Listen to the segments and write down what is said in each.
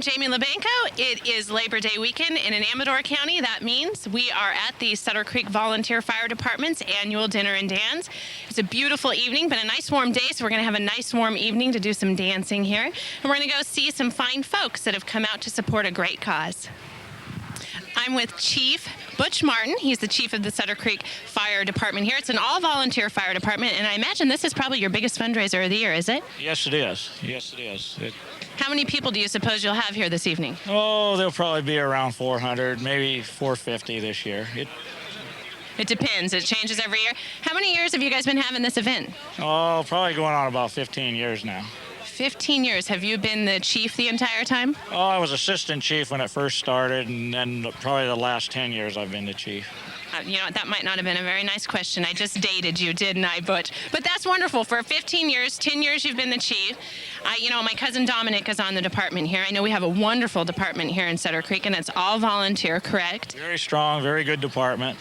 Jamie Lubenko. It is Labor Day weekend in Amador County. That means we are at the Sutter Creek Volunteer Fire Department's annual dinner and dance. It's a beautiful evening, but a nice warm day, so we're going to have a nice warm evening to do some dancing here. And we're going to go see some fine folks that have come out to support a great cause. I'm with Chief Butch Martin. He's the chief of the Sutter Creek Fire Department here. It's an all-volunteer fire department, and I imagine this is probably your biggest fundraiser of the year, is it? Yes, it is. Yes, it is. How many people do you suppose you'll have here this evening? Oh, there'll probably be around 400, maybe 450 this year. It depends. It changes every year. How many years have you guys been having this event? Oh, probably going on about 15 years now. 15 years. Have you been the chief the entire time? Oh, I was assistant chief when it first started, and then probably the last 10 years I've been the chief. You know, that might not have been a very nice question. I just dated you, didn't I, Butch? But that's wonderful. For 15 years, 10 years you've been the chief. My cousin Dominic is on the department here. I know we have a wonderful department here in Sutter Creek, and it's all volunteer, correct? Very strong, very good department.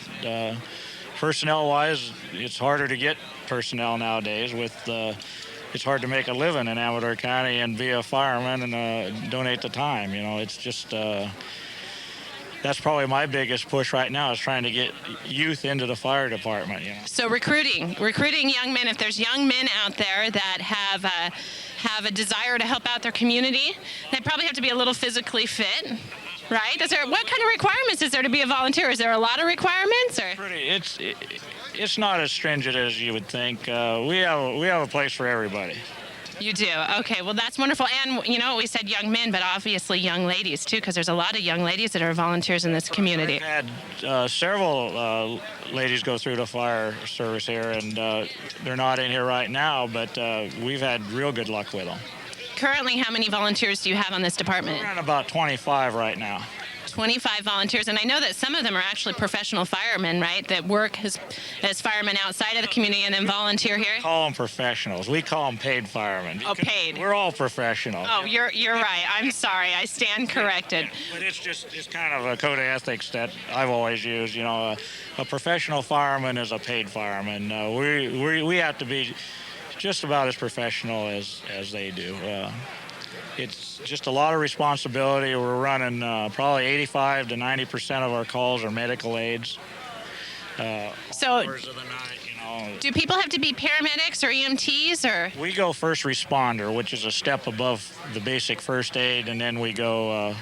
Personnel-wise, it's harder to get personnel nowadays. It's hard to make a living in Amador County and be a fireman and donate the time. You know, it's just... That's probably my biggest push right now is trying to get youth into the fire department. You know. So recruiting young men. If there's young men out there that have a desire to help out their community, they probably have to be a little physically fit, right? What kind of requirements is there to be a volunteer? Is there a lot of requirements? Or? It's not as stringent as you would think. We have a place for everybody. You do? Okay, well, that's wonderful. And, we said young men, but obviously young ladies, too, because there's a lot of young ladies that are volunteers in this community. I've had several ladies go through the fire service here, and they're not in here right now, but we've had real good luck with them. Currently, how many volunteers do you have on this department? We're at about 25 right now. 25 volunteers, and I know that some of them are actually professional firemen, right, that work as firemen outside of the community and then volunteer here? We call them professionals. We call them paid firemen. Oh, paid. We're all professionals. Oh, you're right. I'm sorry. I stand corrected. Yeah, but it's kind of a code of ethics that I've always used. A professional fireman is a paid fireman. We have to be just about as professional as they do. It's just a lot of responsibility. We're running probably 85 to 90% of our calls are medical aids. So hours of the night, do people have to be paramedics or EMTs or? We go first responder, which is a step above the basic first aid, and then we go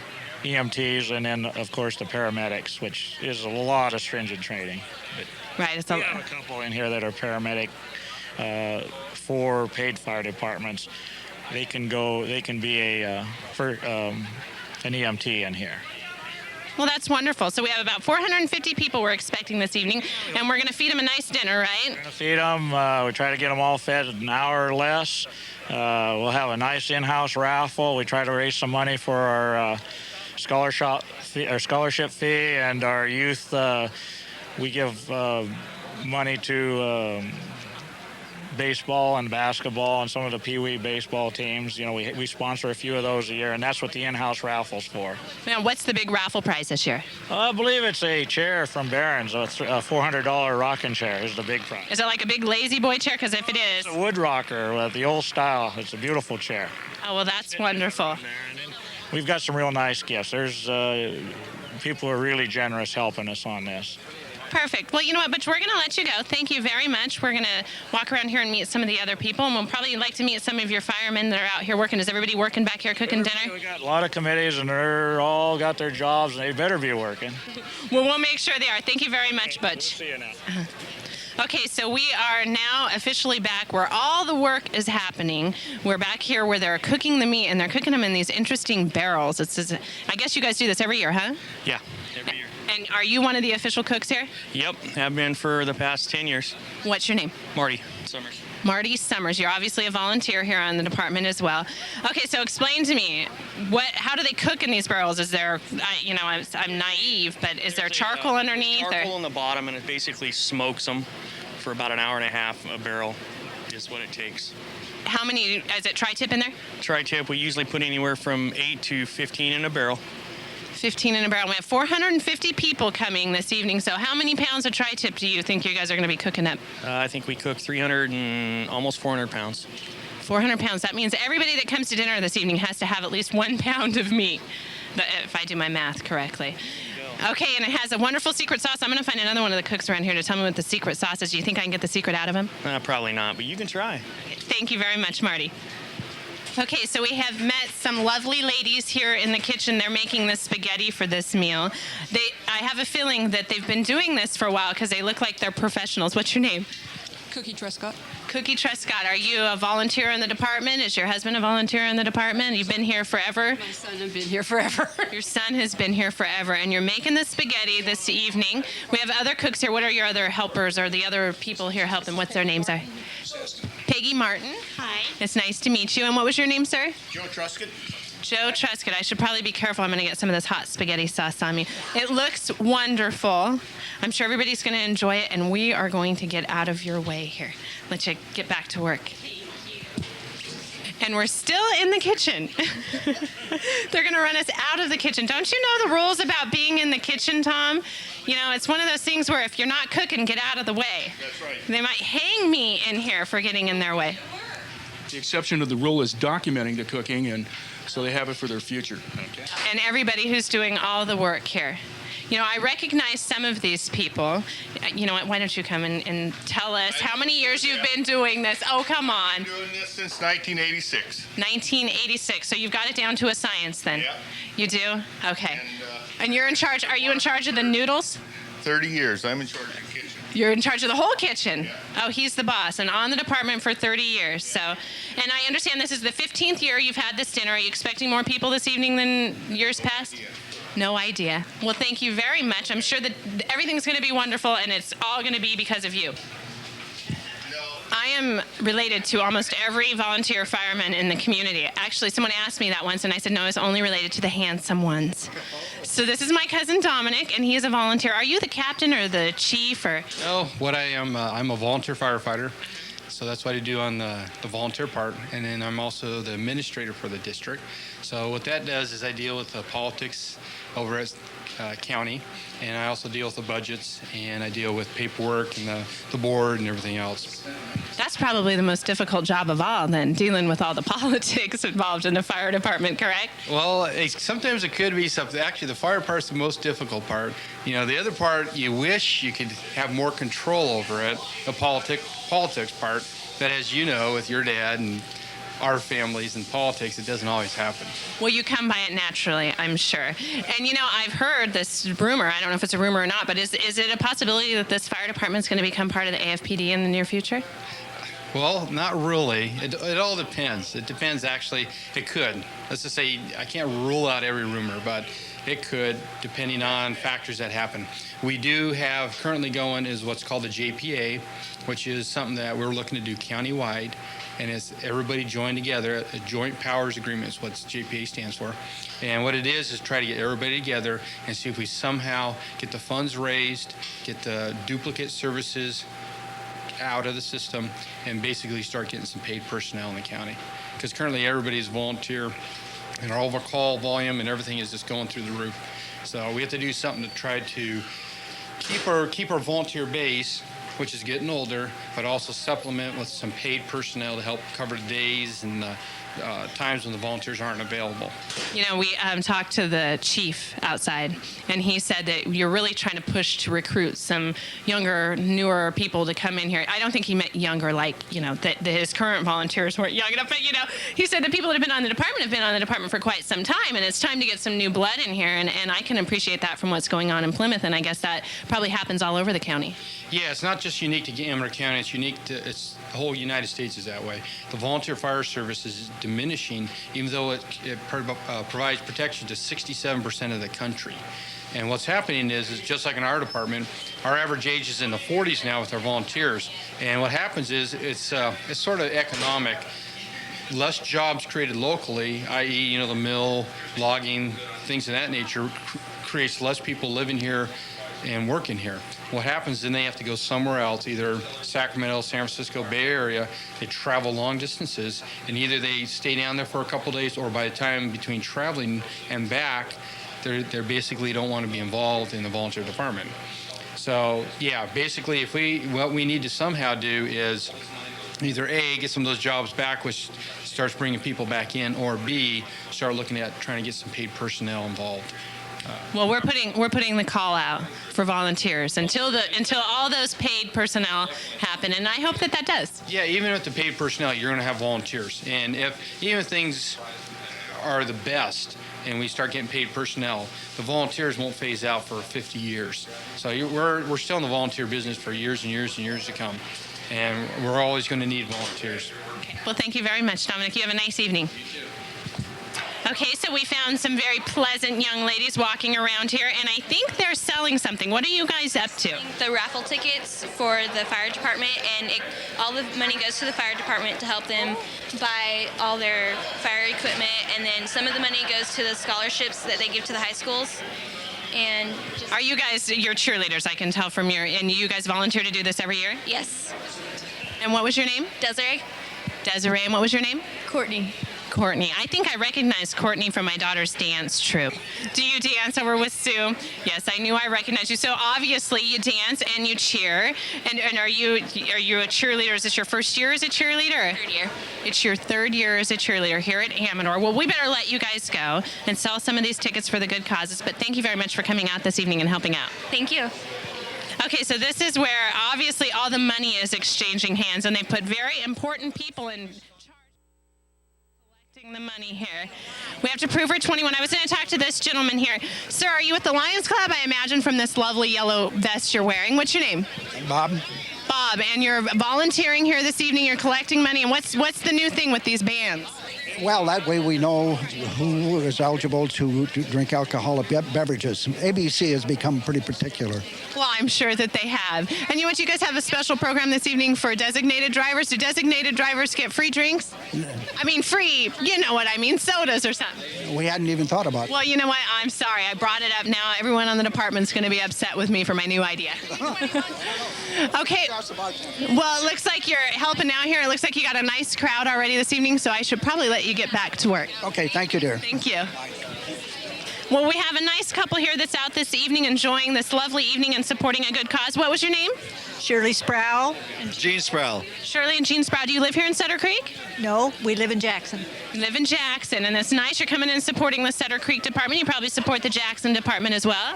EMTs, and then of course the paramedics, which is a lot of stringent training. But right. We have a couple in here that are paramedic for paid fire departments. They can be an EMT in here. Well, that's wonderful. So we have about 450 people we're expecting this evening, and we're going to feed them a nice dinner, right? We're going to feed them. We try to get them all fed in an hour or less. We'll have a nice in-house raffle. We try to raise some money for our scholarship fee and our youth. We give money to baseball and basketball and some of the Pee Wee baseball teams. We sponsor a few of those a year, and that's what the in-house raffle's for. Now, what's the big raffle prize this year? I believe it's a chair from Barron's. A $400 rocking chair is the big prize. Is it like a big lazy boy chair? Because if it is... It's a wood rocker, the old style. It's a beautiful chair. Oh, well, that's wonderful. We've got some real nice gifts. There's people who are really generous helping us on this. Perfect. Well, you know what, Butch, we're going to let you go. Thank you very much. We're going to walk around here and meet some of the other people, and we'll probably like to meet some of your firemen that are out here working. Is everybody working back here cooking dinner? We got a lot of committees, and they're all got their jobs, and they better be working. Well, we'll make sure they are. Thank you very much, Butch. We'll see you now. Okay, so we are now officially back where all the work is happening. We're back here where they're cooking the meat, and they're cooking them in these interesting barrels. I guess you guys do this every year, huh? Yeah, every year. And are you one of the official cooks here? Yep, have been for the past 10 years. What's your name? Marty Summers. Marty Summers. You're obviously a volunteer here on the department as well. Okay, so explain to me, how do they cook in these barrels? Is there, I'm naive, but is there charcoal underneath? Charcoal in the bottom, and it basically smokes them for about an hour and a half. A barrel is what it takes. How many, is it tri-tip in there? Tri-tip, we usually put anywhere from 8 to 15 in a barrel. 15 in a barrel. We have 450 people coming this evening. So how many pounds of tri-tip do you think you guys are going to be cooking up? I think we cook 300 and almost 400 pounds. 400 pounds. That means everybody that comes to dinner this evening has to have at least 1 pound of meat, if I do my math correctly. Okay, and it has a wonderful secret sauce. I'm going to find another one of the cooks around here to tell me what the secret sauce is. Do you think I can get the secret out of him? Probably not, but you can try. Thank you very much, Marty. Okay, so we have met some lovely ladies here in the kitchen. They're making the spaghetti for this meal. I have a feeling that they've been doing this for a while because they look like they're professionals. What's your name? Cookie Trescott. Cookie Trescott. Are you a volunteer in the department? Is your husband a volunteer in the department? You've been here forever? My son has been here forever. Your son has been here forever, and you're making the spaghetti this evening. We have other cooks here. What are your other helpers or the other people here helping? What's their names? Are Peggy Martin. Hi. It's nice to meet you. And what was your name, sir? Joe Truscott. Joe Truscott. I should probably be careful. I'm going to get some of this hot spaghetti sauce on me. It looks wonderful. I'm sure everybody's going to enjoy it, and we are going to get out of your way here. Let you get back to work. And we're still in the kitchen. They're going to run us out of the kitchen. Don't you know the rules about being in the kitchen, Tom? You know, it's one of those things where if you're not cooking, get out of the way. That's right. They might hang me in here for getting in their way. The exception of the rule is documenting the cooking, and so they have it for their future. Okay. And everybody who's doing all the work here. You know, I recognize some of these people. You know what, why don't you come and tell us how many years you've been doing this? Oh, come on. I've been doing this since 1986. 1986. So you've got it down to a science then? Yeah. You do? Okay. And you're in charge, are you in charge of the noodles? 30 years. I'm in charge of the kitchen. You're in charge of the whole kitchen. Oh, he's the boss, and on the department for 30 years. So, and I understand this is the 15th year you've had this dinner. Are you expecting more people this evening than years past? Yeah. No idea. Well, thank you very much. I'm sure that everything's going to be wonderful, and it's all going to be because of you. I am related to almost every volunteer fireman in the community. Actually, someone asked me that once, and I said, no, it's only related to the handsome ones. So this is my cousin Dominic, and he is a volunteer. Are you the captain or the chief? Or? No, what I am, I'm a volunteer firefighter. So that's what I do on the volunteer part. And then I'm also the administrator for the district. So what that does is I deal with the politics over at county, and I also deal with the budgets, and I deal with paperwork and the board and everything else. That's probably the most difficult job of all, then, dealing with all the politics involved in the fire department, correct? Well, sometimes it could be something. Actually, the fire part's the most difficult part. You know, the other part, you wish you could have more control over it, the politics part. But as you know, with your dad and our families and politics, it doesn't always happen. Well, you come by it naturally, I'm sure. And you know, I've heard this rumor, I don't know if it's a rumor or not, but is it a possibility that this fire department's going to become part of the AFPD in the near future? Well, not really. It all depends. It depends, actually. It could. Let's just say I can't rule out every rumor, but it could, depending on factors that happen. We do have currently going is what's called the JPA, which is something that we're looking to do countywide. And it's everybody joined together. A Joint Powers Agreement is what JPA stands for. And what it is try to get everybody together and see if we somehow get the funds raised, get the duplicate services out of the system, and basically start getting some paid personnel in the county. Because currently everybody's volunteer, and our overcall volume and everything is just going through the roof. So we have to do something to try to keep our volunteer base, which is getting older, but also supplement with some paid personnel to help cover the days and the times when the volunteers aren't available. You know, we talked to the chief outside, and he said that you're really trying to push to recruit some younger, newer people to come in here. I don't think he meant younger like, you know, that his current volunteers weren't young enough, but, you know, he said the people that have been on the department have been on the department for quite some time, and it's time to get some new blood in here, and I can appreciate that from what's going on in Plymouth, and I guess that probably happens all over the county. Yeah, it's not just unique to Amador County, it's unique to the whole United States is that way. The volunteer fire service is diminishing, even though it provides protection to 67% of the country. And what's happening is just like in our department, our average age is in the 40s now with our volunteers. And what happens is it's sort of economic. Less jobs created locally, i.e., you know, the mill, logging, things of that nature, creates less people living here and working here. What happens is then they have to go somewhere else, either Sacramento, San Francisco, Bay Area. They travel long distances, and either they stay down there for a couple days, or by the time between traveling and back, they basically don't want to be involved in the volunteer department. So yeah, basically what we need to somehow do is either A, get some of those jobs back, which starts bringing people back in, or B, start looking at trying to get some paid personnel involved. Well, we're putting the call out for volunteers until all those paid personnel happen, and I hope that does. Yeah, even with the paid personnel, you're going to have volunteers. And even if things are the best and we start getting paid personnel, the volunteers won't phase out for 50 years. So we're still in the volunteer business for years and years and years to come. And we're always going to need volunteers. Okay. Well, thank you very much, Dominic. You have a nice evening. Okay, so we found some very pleasant young ladies walking around here, and I think they're selling something. What are you guys up to? The raffle tickets for the fire department, and all the money goes to the fire department to help them buy all their fire equipment, and then some of the money goes to the scholarships that they give to the high schools. And Are you guys your cheerleaders? I can tell from and you guys volunteer to do this every year? yes, And what was your name? Desiree, Desiree, and what was your name? Courtney. Courtney. I think I recognized Courtney from my daughter's dance troupe. Do you dance over with Sue? Yes, I knew I recognized you. So obviously you dance and you cheer. And are you a cheerleader? Is this your first year as a cheerleader? Third year. It's your third year as a cheerleader here at Amador. Well, we better let you guys go and sell some of these tickets for the good causes. But thank you very much for coming out this evening and helping out. Thank you. Okay, so this is where obviously all the money is exchanging hands, and they put very important people in charge of collecting the money here. We have to prove we're 21. I was going to talk to this gentleman here. Sir, are you with the Lions Club? I imagine from this lovely yellow vest you're wearing. What's your name? Bob? Bob, and you're volunteering here this evening. You're collecting money. And what's the new thing with these bands? Well, that way we know who is eligible to drink alcoholic beverages. ABC has become pretty particular. Well, I'm sure that they have. And you guys have a special program this evening for designated drivers. Do designated drivers get free drinks? I mean, free, you know what I mean, sodas or something. We hadn't even thought about it. Well, you know what? I'm sorry. I brought it up now. Everyone on the department's going to be upset with me for my new idea. Okay. Well, it looks like you're helping out here. It looks like you got a nice crowd already this evening, so I should probably let you get back to work. Okay, thank you, dear. Thank you. Well, we have a nice couple here that's out this evening enjoying this lovely evening and supporting a good cause. What was your name? Shirley Sproul. Gene Sproul. Shirley and Jean Sproul. Do you live here in Sutter Creek? No, we live in Jackson. You live in Jackson, and it's nice you're coming in and supporting the Sutter Creek department. You probably support the Jackson department as well.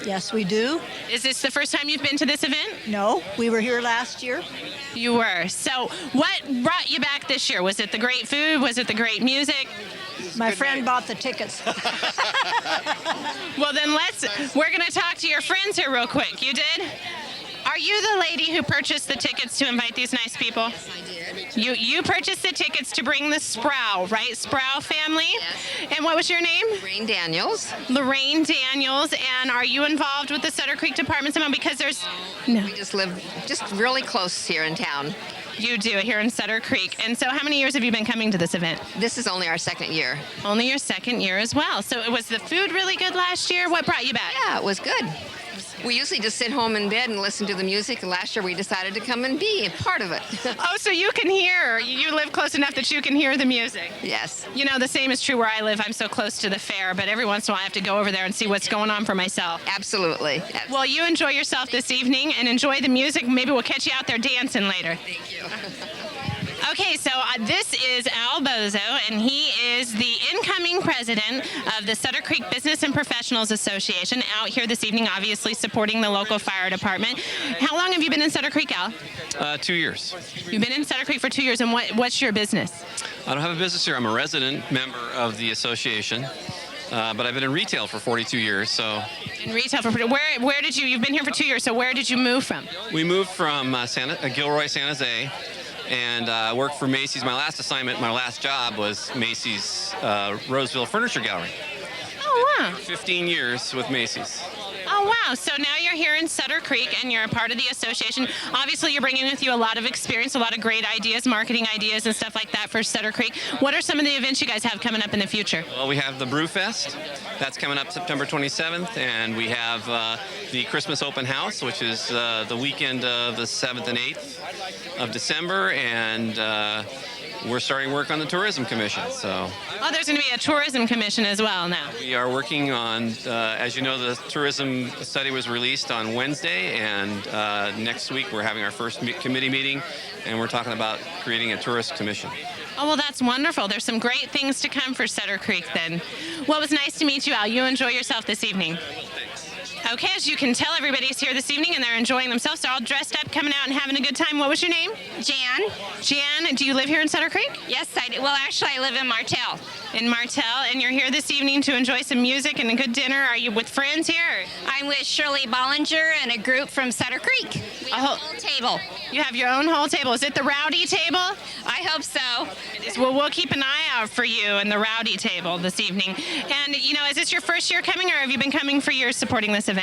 Yes, we do. Is this the first time you've been to this event? No, we were here last year. You were. So what brought you back this year? Was it the great food? Was it the great music? My friend bought the tickets. Well, then we're going to talk to your friends here real quick. You did? Are you the lady who purchased the tickets to invite these nice people? Yes, I did. You purchased the tickets to bring the Sproul, right? Sproul family? Yes. And what was your name? Lorraine Daniels. Lorraine Daniels. And are you involved with the Sutter Creek Department somehow? Because there's... No. We just live just really close here in town. You do, here in Sutter Creek. And so how many years have you been coming to this event? This is only our second year. Only your second year as well. So was the food really good last year? What brought you back? Yeah, it was good. We usually just sit home in bed and listen to the music, and last year we decided to come and be a part of it. Oh, so you can hear. You live close enough that you can hear the music. Yes. You know, the same is true where I live. I'm so close to the fair, but every once in a while I have to go over there and see what's going on for myself. Absolutely. Well, you enjoy yourself this evening and enjoy the music. Maybe we'll catch you out there dancing later. Thank you. Okay, so this is Al Bozo, and he is the incoming president of the Sutter Creek Business and Professionals Association, out here this evening, obviously supporting the local fire department. How long have you been in Sutter Creek, Al? 2 years. You've been in Sutter Creek for 2 years, and what's your business? I don't have a business here. I'm a resident member of the association, but I've been in retail for 42 years. So. In retail for where did you've been here for 2 years? So where did you move from? We moved from Gilroy, San Jose. And worked for Macy's. My last assignment, my last job was Macy's Roseville Furniture Gallery. Oh, wow. 15 years with Macy's. Oh, wow. So now you're here in Sutter Creek and you're a part of the association. Obviously, you're bringing with you a lot of experience, a lot of great ideas, marketing ideas and stuff like that for Sutter Creek. What are some of the events you guys have coming up in the future? Well, we have the Brew Fest. That's coming up September 27th. And we have the Christmas Open House, which is the weekend of the 7th and 8th of December. And we're starting work on the Tourism Commission. So Oh, there's going to be a tourism commission as well now. we are working on, as you know, the tourism study was released on Wednesday, and next week we're having our first committee meeting, and we're talking about creating a tourist commission. Oh, well, that's wonderful. There's some great things to come for Sutter Creek then. Well, it was nice to meet you, Al. You enjoy yourself this evening. Okay, as you can tell, everybody's here this evening and they're enjoying themselves. They're all dressed up, coming out and having a good time. What was your name? Jan. Jan, do you live here in Sutter Creek? Yes, I do. Well, actually, I live in Martell. In Martell, and you're here this evening to enjoy some music and a good dinner. Are you with friends here? I'm with Shirley Bollinger and a group from Sutter Creek. We have a whole table. You have your own whole table. Is it the rowdy table? I hope so. Well, we'll keep an eye out for you in the rowdy table this evening. And, you know, is this your first year coming, or have you been coming for years supporting this event?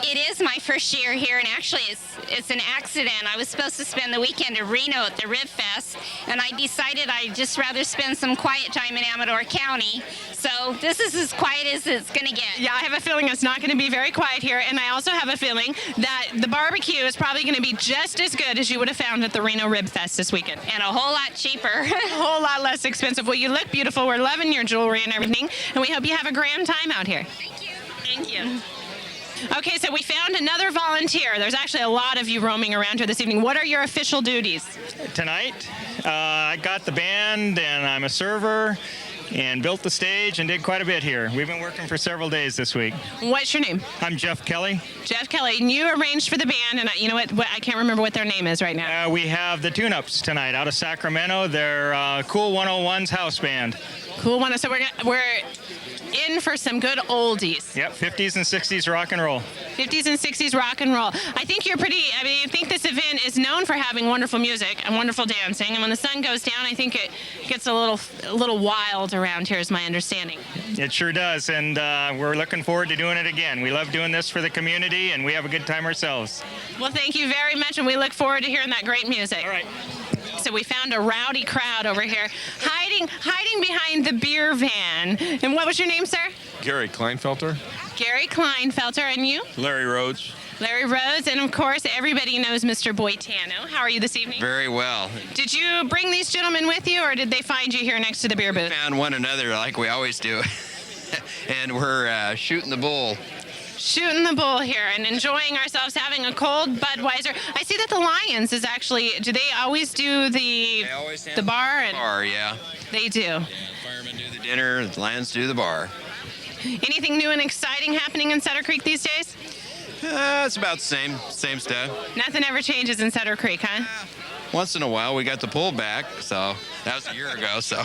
It is my first year here, and actually it's an accident. I was supposed to spend the weekend in Reno at the Rib Fest, and I decided I'd just rather spend some quiet time in Amador County. So this is as quiet as it's going to get. Yeah, I have a feeling it's not going to be very quiet here, and I also have a feeling that the barbecue is probably going to be just as good as you would have found at the Reno Rib Fest this weekend. And a whole lot cheaper. A whole lot less expensive. Well, you look beautiful. We're loving your jewelry and everything, and we hope you have a grand time out here. Thank you. Thank you. Okay, so we found another volunteer. There's actually a lot of you roaming around here this evening. What are your official duties? Tonight, I got the band, and I'm a server, and built the stage, and did quite a bit here. We've been working for several days this week. What's your name? I'm Jeff Kelly. Jeff Kelly, and you arranged for the band, and you know what I can't remember what their name is right now. We have the Tune-Ups tonight out of Sacramento. They're Cool 101's house band. Cool one. So we're in for some good oldies. Yep, 50s and 60s rock and roll. 50s and 60s rock and roll. I think I think this event is known for having wonderful music and wonderful dancing. And when the sun goes down, I think it gets a little wild around here, is my understanding. It sure does, and we're looking forward to doing it again. We love doing this for the community, and we have a good time ourselves. Well, thank you very much, and we look forward to hearing that great music. All right. So we found a rowdy crowd over here, hiding behind the beer van. And what was your name, sir? Gary Kleinfelter. Gary Kleinfelter, and you? Larry Rhodes. Larry Rhodes, and of course, everybody knows Mr. Boitano. How are you this evening? Very well. Did you bring these gentlemen with you, or did they find you here next to the beer booth? Found one another like we always do. And we're shooting the bull. Shooting the bull here and enjoying ourselves, having a cold Budweiser. I see that the Lions is actually, do they always do the bar? And Bar, yeah. They do. Firemen do the dinner, the Lions do the bar. Anything new and exciting happening in Sutter Creek these days? It's about the same stuff. Nothing ever changes in Sutter Creek, huh? Once in a while, we got the pull back, so that was a year ago. So.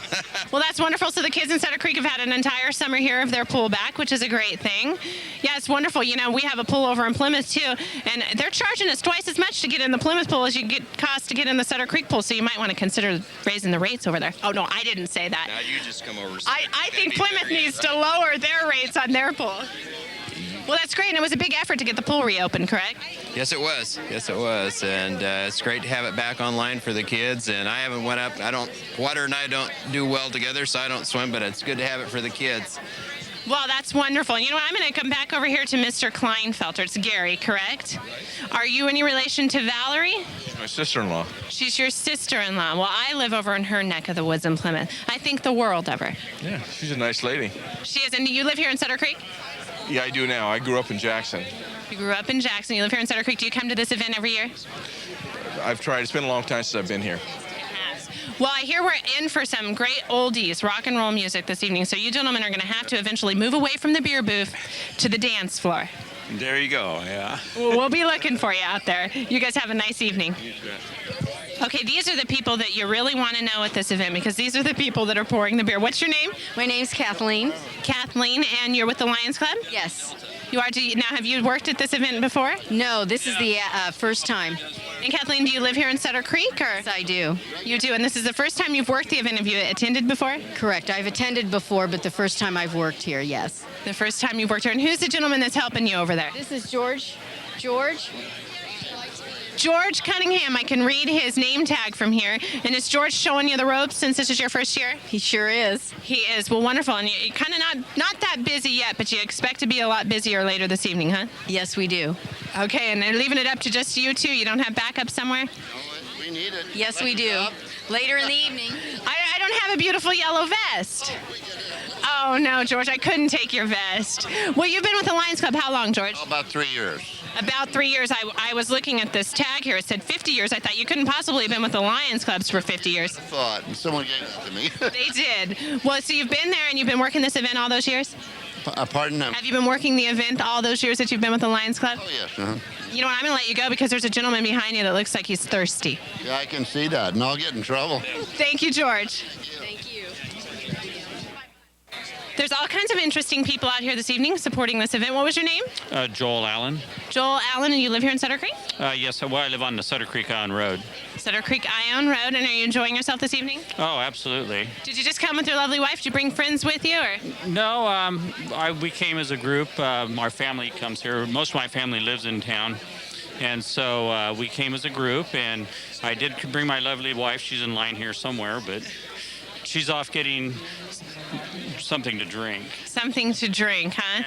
Well, that's wonderful. So the kids in Sutter Creek have had an entire summer here of their pool back, which is a great thing. Yeah, it's wonderful. You know, we have a pool over in Plymouth too, and they're charging us twice as much to get in the Plymouth pool as you cost to get in the Sutter Creek pool. So you might want to consider raising the rates over there. Oh no, I didn't say that. Now you just come over. I think Plymouth needs to lower their rates on their pool. Well, that's great, and it was a big effort to get the pool reopened, correct? Yes, it was. Yes, it was, and it's great to have it back online for the kids. And I haven't went up. Water and I don't do well together, so I don't swim. But it's good to have it for the kids. Well, that's wonderful. You know what? I'm going to come back over here to Mr. Kleinfelter. It's Gary, correct? Are you any relation to Valerie? My sister-in-law. She's your sister-in-law. Well, I live over in her neck of the woods in Plymouth. I think the world of her. Yeah, she's a nice lady. She is. And you live here in Sutter Creek? Yeah, I do now. I grew up in Jackson. You grew up in Jackson. You live here in Sutter Creek. Do you come to this event every year? I've tried. It's been a long time since I've been here. Well, I hear we're in for some great oldies, rock and roll music this evening. So you gentlemen are going to have to eventually move away from the beer booth to the dance floor. There you go, yeah. We'll be looking for you out there. You guys have a nice evening. Okay, these are the people that you really want to know at this event, because these are the people that are pouring the beer. What's your name? My name's Kathleen. Kathleen, and you're with the Lions Club? Yes. You are. Now, have you worked at this event before? No, this is the first time. And Kathleen, do you live here in Sutter Creek? Or? Yes, I do. You do, and this is the first time you've worked the event. Have you attended before? Correct. I've attended before, but the first time I've worked here, yes. The first time you've worked here. And who's the gentleman that's helping you over there? This is George. George Cunningham. I can read his name tag from here. And is George showing you the ropes since this is your first year? He sure is. He is. Well, wonderful. And you're kind of not that busy yet, but you expect to be a lot busier later this evening, huh? Yes, we do. Okay, and they're leaving it up to just you two? You don't have backup somewhere? We We need it. Yes, we do. Later in the evening. I don't have a beautiful yellow vest. Oh, no, George, I couldn't take your vest. Well, you've been with the Lions Club how long, George? About 3 years. About 3 years. I was looking at this tag here. It said 50 years. I thought you couldn't possibly have been with the Lions Clubs for 50 years. I thought, and someone gave it to me. They did. Well, so you've been there and you've been working this event all those years? Pardon? Have you been working the event all those years that you've been with the Lions Club? Oh, yes. Uh-huh. You know what? I'm going to let you go because there's a gentleman behind you that looks like he's thirsty. Yeah, I can see that, and I'll get in trouble. Thank you, George. Thank you. There's all kinds of interesting people out here this evening supporting this event. What was your name? Joel Allen. Joel Allen, and you live here in Sutter Creek? Yes, well, I live on the Sutter Creek Ion Road. Sutter Creek Ion Road, and are you enjoying yourself this evening? Oh, absolutely. Did you just come with your lovely wife? Did you bring friends with you, or? No, we came as a group. Our family comes here. Most of my family lives in town. And so we came as a group, and I did bring my lovely wife. She's in line here somewhere, but she's off getting something to drink. Something to drink, huh?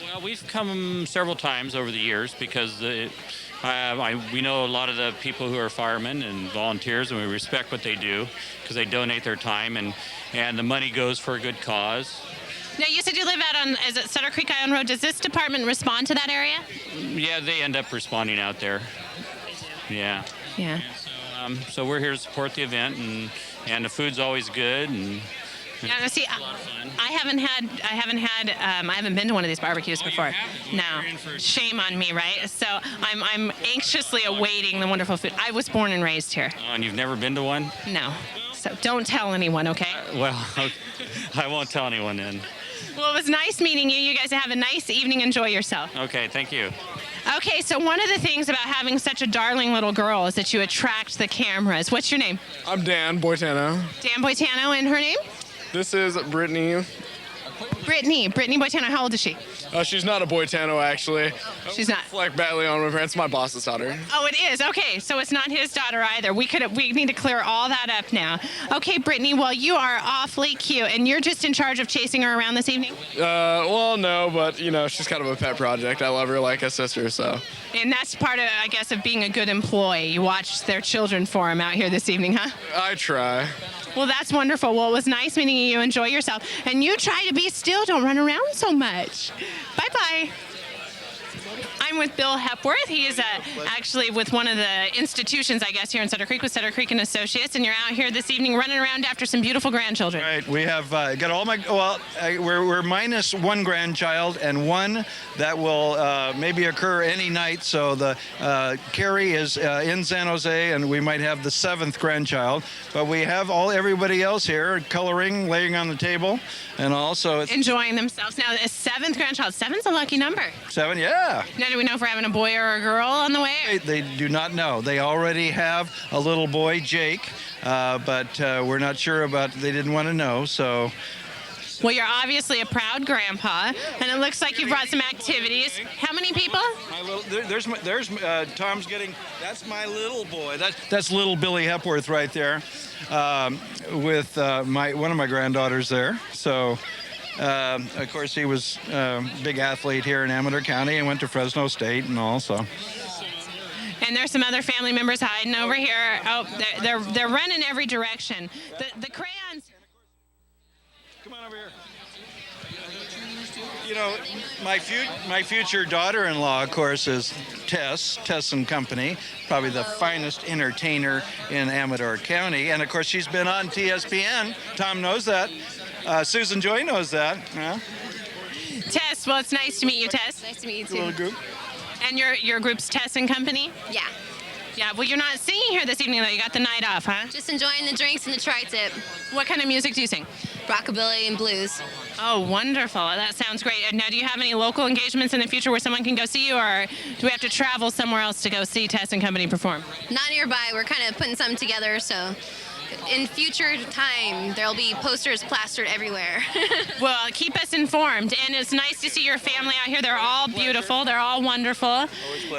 Well, we've come several times over the years because we know a lot of the people who are firemen and volunteers, and we respect what they do because they donate their time, and the money goes for a good cause. Now, you said you live out on, is it Sutter Creek Ion Road? Does this department respond to that area? Yeah, they end up responding out there. Yeah. Yeah. So we're here to support the event, and the food's always good, and Yeah, see, I haven't been to one of these barbecues before. No, shame on me, right? So I'm anxiously awaiting the wonderful food. I was born and raised here. Oh, and you've never been to one? No, so don't tell anyone, okay? Well, I won't tell anyone then. Well, it was nice meeting you. You guys have a nice evening. Enjoy yourself. Okay, thank you. Okay, so one of the things about having such a darling little girl is that you attract the cameras. What's your name? I'm Dan Boitano. Dan Boitano, and her name? This is Brittany. Brittany Boitano. How old is she? She's not a Boitano, actually. She's not. Like badly on my parents. My boss's daughter. Oh, it is. Okay, so it's not his daughter either. We need to clear all that up now. Okay, Brittany. Well, you are awfully cute, and you're just in charge of chasing her around this evening. Well, no, but she's kind of a pet project. I love her like a sister, so. And that's part of, I guess, of being a good employee. You watch their children for them out here this evening, huh? I try. Well, that's wonderful. Well, it was nice meeting you. Enjoy yourself. And you try to be still. Don't run around so much. Bye-bye. I'm with Bill Hepworth. He is actually with one of the institutions, I guess, here in Sutter Creek with Sutter Creek and Associates. And you're out here this evening running around after some beautiful grandchildren. Right. We have got all my, we're minus one grandchild and one that will maybe occur any night. So the Carrie is in San Jose, and we might have the seventh grandchild. But we have everybody else here coloring, laying on the table, and also enjoying themselves. Now, a seventh grandchild. Seven's a lucky number. 7, yeah. Now, do we know if we're having a boy or a girl on the way? They do not know. They already have a little boy, Jake, but we're not sure about. They didn't want to know, so. Well, you're obviously a proud grandpa, and it looks like you brought some activities. How many people? There's Tom's getting. That's my little boy. That's little Billy Hepworth right there, with one of my granddaughters there. So. Of course, he was a big athlete here in Amador County and went to Fresno State and all. So. And there's some other family members hiding over here. Oh, they're running every direction. The crayons. Come on over here. You know, my future daughter-in-law, of course, is Tess and Company, probably the finest entertainer in Amador County. And of course, she's been on TSPN. Tom knows that. Susan Joy knows that. Yeah. Tess, well, it's nice to meet you, Tess. Nice to meet you, too. Little group. And your group's Tess and Company? Yeah. Yeah, well, you're not singing here this evening, though. You got the night off, huh? Just enjoying the drinks and the tri-tip. What kind of music do you sing? Rockabilly and blues. Oh, wonderful. That sounds great. And now, do you have any local engagements in the future where someone can go see you, or do we have to travel somewhere else to go see Tess and Company perform? Not nearby. We're kind of putting something together, so in future time, there'll be posters plastered everywhere. Well, keep us informed. And it's nice to see your family out here. They're all beautiful. They're all wonderful.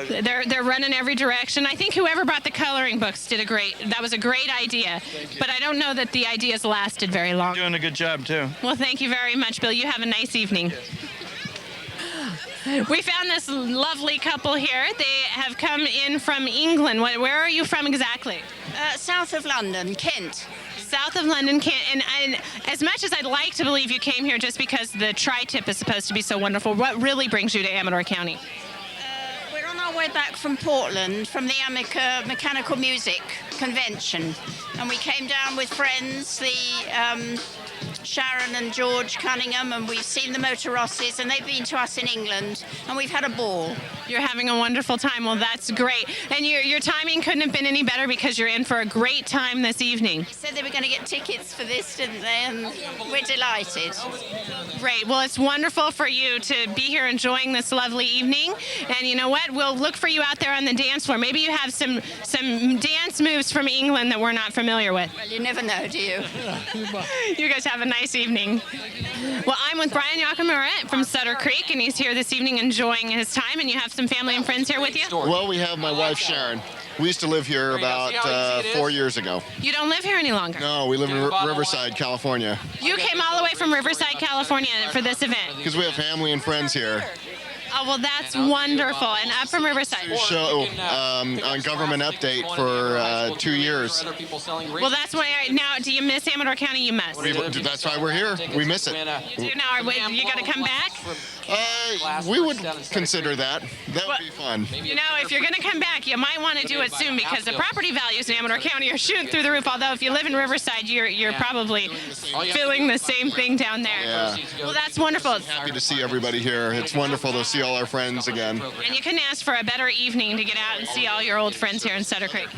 They're running every direction. I think whoever brought the coloring books that was a great idea. But I don't know that the ideas lasted very long. You're doing a good job, too. Well, thank you very much, Bill. You have a nice evening. We found this lovely couple here. They have come in from England. Where are you from exactly? South of London, Kent. South of London, Kent. And as much as I'd like to believe you came here just because the tri-tip is supposed to be so wonderful, what really brings you to Amador County? We're on our way back from Portland from the Amica Mechanical Music Convention. And we came down with friends, the Sharon and George Cunningham, and we've seen the Motorosses, and they've been to us in England, and we've had a ball. You're having a wonderful time. Well, that's great. And your timing couldn't have been any better because you're in for a great time this evening. They said they were going to get tickets for this, didn't they? And we're delighted. Great. Well, it's wonderful for you to be here enjoying this lovely evening. And you know what? We'll look for you out there on the dance floor. Maybe you have some dance moves from England that we're not familiar with. Well, you never know, do you? You guys have a nice evening. Well, I'm with Brian Yakamura from Sutter Creek, and he's here this evening enjoying his time. And you have some family and friends here with you? Well, we have my wife, Sharon. We used to live here about 4 years ago. You don't live here any longer? No, we live in Riverside, California. You came all the way from Riverside, California for this event? Because we have family and friends here. Oh, well, that's wonderful. And up from Riverside. Show on Government Update for 2 years. Well, that's why. Now, do you miss Amador County? You must. That's why we're here. We miss it. Do you know, you got to come back? We would consider that. That would be fun. You know, if you're going to come back, you might want to do it soon because the property values in Amador County are shooting through the roof. Although if you live in Riverside, you're probably feeling the same thing down there. Yeah. Well, that's wonderful. Happy to see everybody here. It's wonderful to see all our friends again. And you couldn't ask for a better evening to get out and see all your old friends here in Sutter Creek.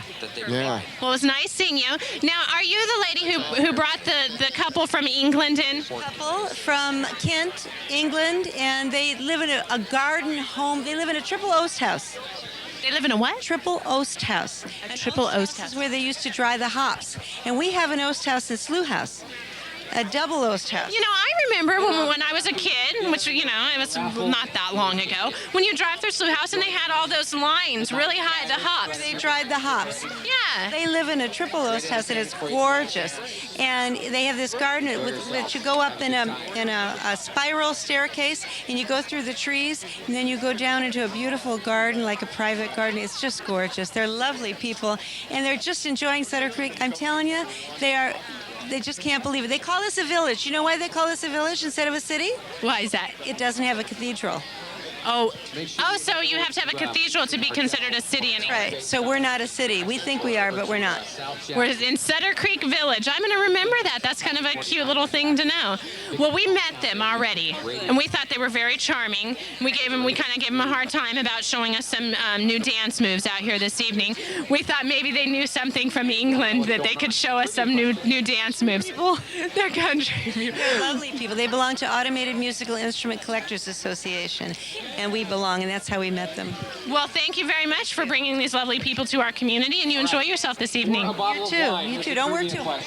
Yeah. Well, it was nice seeing you. Now, are you the lady who brought the couple from England in? Couple from Kent, England, and they live in a garden home. They live in a triple oast house. They live in a what? Triple oast house. A triple oast house. This is where they used to dry the hops. And we have an oast house and slough house. A double oast house. You know, I remember when I was a kid, which, you know, it was not that long ago, when you drive through Slough House and they had all those lines really high at the hops. They dried the hops. Yeah. They live in a triple oast house and it's gorgeous. And they have this garden that you go up in a spiral staircase and you go through the trees and then you go down into a beautiful garden, like a private garden. It's just gorgeous. They're lovely people and they're just enjoying Sutter Creek. I'm telling you, they just can't believe it. They call this a village. You know why they call this a village instead of a city? Why is that? It doesn't have a cathedral. Oh, so you have to have a cathedral to be considered a city anyway. Right, so we're not a city. We think we are, but we're not. We're in Sutter Creek Village. I'm going to remember that. That's kind of a cute little thing to know. Well, we met them already, and we thought they were very charming. We kind of gave them a hard time about showing us some new dance moves out here this evening. We thought maybe they knew something from England that they could show us some new dance moves. Well, they're country. They're lovely people. They belong to Automated Musical Instrument Collectors Association. And we belong, and that's how we met them. Well, thank you very much for bringing these lovely people to our community, and you enjoy yourself this evening. You too. You too. Don't work too hard.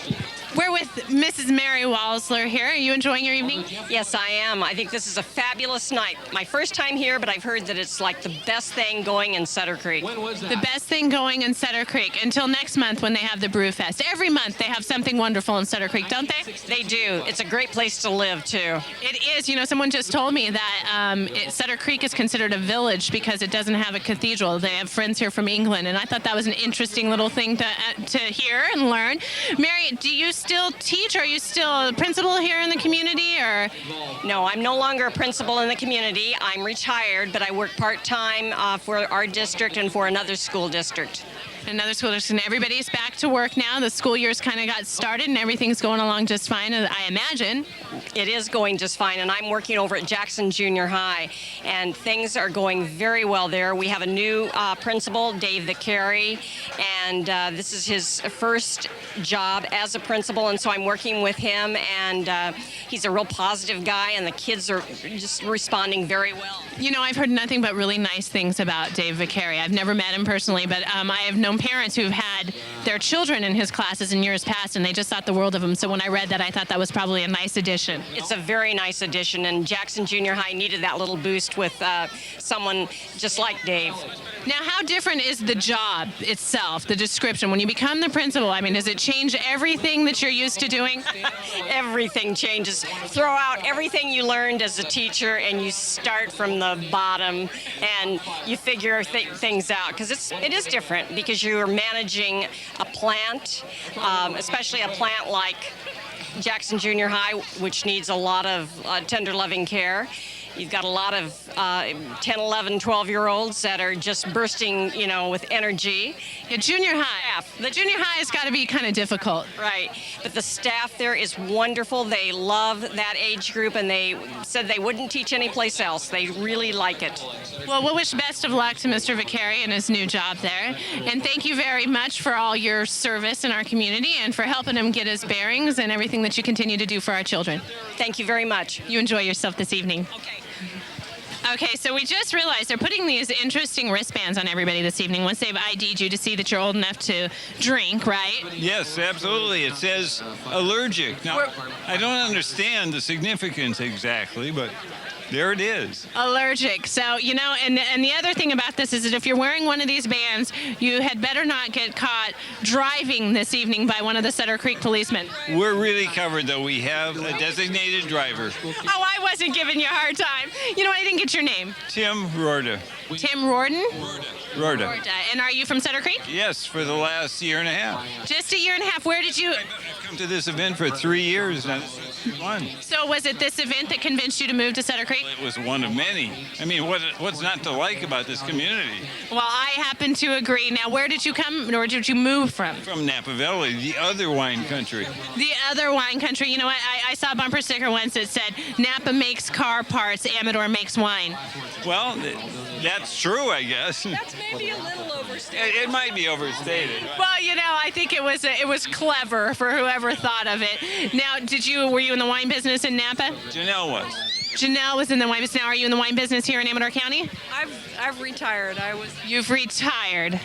We're with Mrs. Mary Walsler here. Are you enjoying your evening? Yes, I am. I think this is a fabulous night. My first time here, but I've heard that it's like the best thing going in Sutter Creek. The best thing going in Sutter Creek until next month when they have the Brew Fest. Every month they have something wonderful in Sutter Creek, don't they? They do. It's a great place to live, too. It is. You know, someone just told me that Sutter Creek is considered a village because it doesn't have a cathedral. They have friends here from England, and I thought that was an interesting little thing to hear and learn. Mary, do you still teach? Are you still a principal here in the community, or? No, I'm no longer a principal in the community. I'm retired, but I work part-time for our district and for another school district. Another school district, and everybody's back to work now. The school year's kind of got started, and everything's going along just fine, I imagine. It is going just fine, and I'm working over at Jackson Junior High, and things are going very well there. We have a new principal, Dave Vicari, and this is his first job as a principal, and so I'm working with him, and he's a real positive guy, and the kids are just responding very well. You know, I've heard nothing but really nice things about Dave Vicari. I've never met him personally, but I have known parents who've had their children in his classes in years past, and they just thought the world of him. So when I read that, I thought that was probably a nice addition. It's a very nice addition, and Jackson Junior High needed that little boost with someone just like Dave. Now, how different is the job itself, the description? When you become the principal, I mean, does it change everything that you're used to doing? Everything changes. Throw out everything you learned as a teacher, and you start from the bottom, and you figure things out. Because it is different, because you're managing a plant, especially a plant like Jackson Junior High, which needs a lot of tender, loving care. You've got a lot of 10, 11, 12-year-olds that are just bursting, with energy. Yeah, junior high. The junior high has got to be kind of difficult. Right. But the staff there is wonderful. They love that age group, and they said they wouldn't teach anyplace else. They really like it. Well, we'll wish best of luck to Mr. Vicari in his new job there. And thank you very much for all your service in our community and for helping him get his bearings and everything that you continue to do for our children. Thank you very much. You enjoy yourself this evening. Okay. Okay, so we just realized they're putting these interesting wristbands on everybody this evening once they've ID'd you to see that you're old enough to drink, right? Yes, absolutely. It says allergic. Now, I don't understand the significance exactly, but there it is. Allergic. So, and the other thing about this is that if you're wearing one of these bands, you had better not get caught driving this evening by one of the Sutter Creek policemen. We're really covered, though. We have a designated driver. Oh, I wasn't giving you a hard time. I didn't get your name. Tim Rorda. Tim Rorden? Rorda. And are you from Sutter Creek? Yes, for the last year and a half. Just a year and a half. Where did you... I've come to this event for 3 years now. This is fun. So was it this event that convinced you to move to Sutter Creek? It was one of many. I mean, what's not to like about this community? Well, I happen to agree. Now, where did you come, or did you move from? From Napa Valley, the other wine country. The other wine country. You know what? I saw a bumper sticker once that said, Napa makes car parts, Amador makes wine. Well, that's true, I guess. That's maybe a little overstated. It might be overstated. Well, I think it was clever for whoever thought of it. Now, were you in the wine business in Napa? Janelle was. Janelle was in the wine business. Now, are you in the wine business here in Amador County? I've retired. You've retired.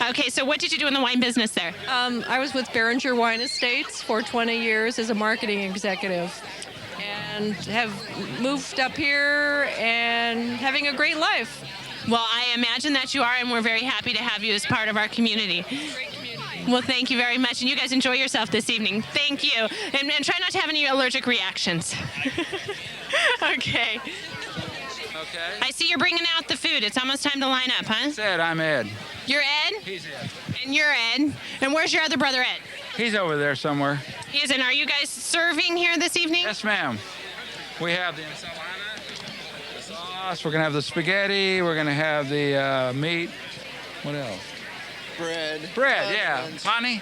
Okay, so what did you do in the wine business there? I was with Behringer Wine Estates for 20 years as a marketing executive, and have moved up here and having a great life. Well, I imagine that you are, and we're very happy to have you as part of our community. Well, thank you very much, and you guys enjoy yourself this evening. Thank you, and try not to have any allergic reactions. Okay. I see you're bringing out the food. It's almost time to line up, huh? That's Ed. I'm Ed. You're Ed? He's Ed. And you're Ed. And where's your other brother, Ed? He's over there somewhere. He is. And are you guys serving here this evening? Yes, ma'am. We have the ensalada, the sauce. We're going to have the spaghetti. We're going to have the meat. What else? Bread, yeah. Honey?